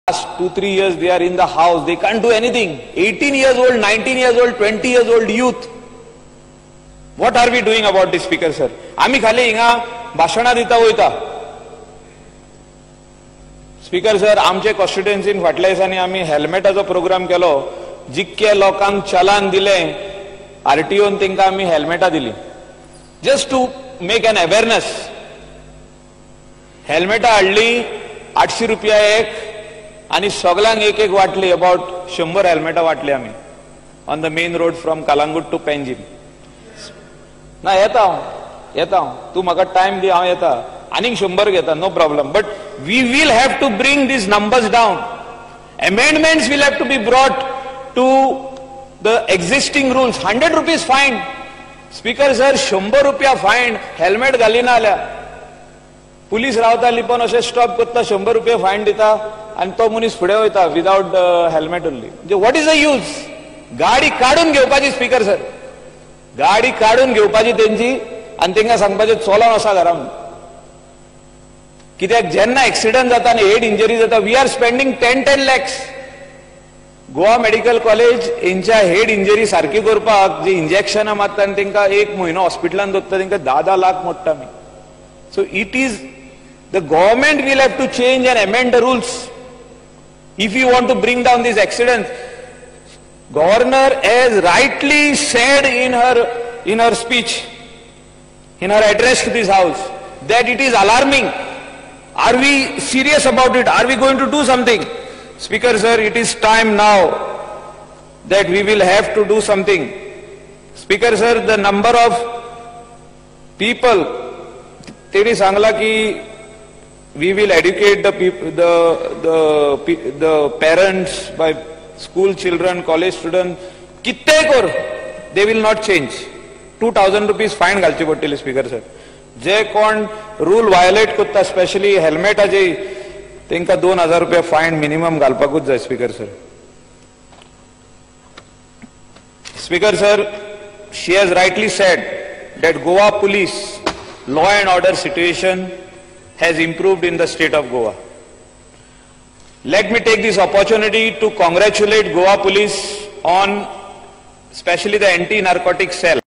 last 2-3 years they are in the house, they can't do anything. 18 years old, 19 years old, 20 years old youth. What are we doing about this, Speaker sir? आम्ही खाली हिंगा भाषणा दिता वयता. Speaker sir, आमचे कॉन्स्टिट्युएन्सीन फाटल्या दिसांनी आम्ही हेल्मेटाचो programme केलो. जितके लोकांक चलान दिले आरटीओन तांकां आम्ही हेल्मेटां दिली. Just to make an awareness. हेल्मेटां हाडली 800 रुपया एक आणि सगळ्यांक एक एक वाटली. अबाउट 100 हेल्मेटां वाटली आम्ही on the main road from Calangute to Panjim. ना येता तू म्हाका टाइम दी, हांव येता. आनीक 100 घेता, no problem. But we will have to bring these numbers down. Amendments will have to be brought to the existing rules. 100 rupees fine. Speaker sir, 100 रुपया fine. Helmet घालिना जाल्यार पुलीस रावताली पण अशें स्टॉप करता, 100 रुपया फायन दिता आणि तो मनीस फुडें वयता विदाउट हेल्मेट ओन्ली. म्हणजे व्हॉट इज द यूज? गाडी काढून घेवपाची स्पीकर सर, गाडी काढून घेवपाची तेंची आणि तांकां सांगपाचें चलोन वचा घरान. कित्याक जेन्ना एक्सिडंट जाता आनी हेड इंजरी जाता, we are spending 10 lakhs. Goa medical college हेंच्या हेड इंजरी सारकी करपाक जे इंजेक्शनां मारता आनी तांकां 1 म्हयनो हॉस्पिटलांत दवरता, तांकां 10 लाख मोडटा आमी. So it is the government will have to change and amend the rules if you want to bring down these accidents. Governor has rightly said in her speech, in her address to this house, that it is alarming. Are we serious about it? Are we going to do something? Speaker sir, it is time now that we will have to do something. Speaker sir, the number of people, तेणी सांगला की we will educate the people, the parents by school children, college students. कित्तेय कर, they will not change. 2000 rupees fine घालची पडटली speaker sir. जे कोण rule violate करता, specially हेल्मेटाचे, तांकां 2000 रुपया फायन मिनिमम घालपाकूच जाय speaker sir. Speaker sir, she has rightly said that Goa police law and order situation has improved in the state of Goa. Let me take this opportunity to congratulate Goa police on especially the anti-narcotic cell.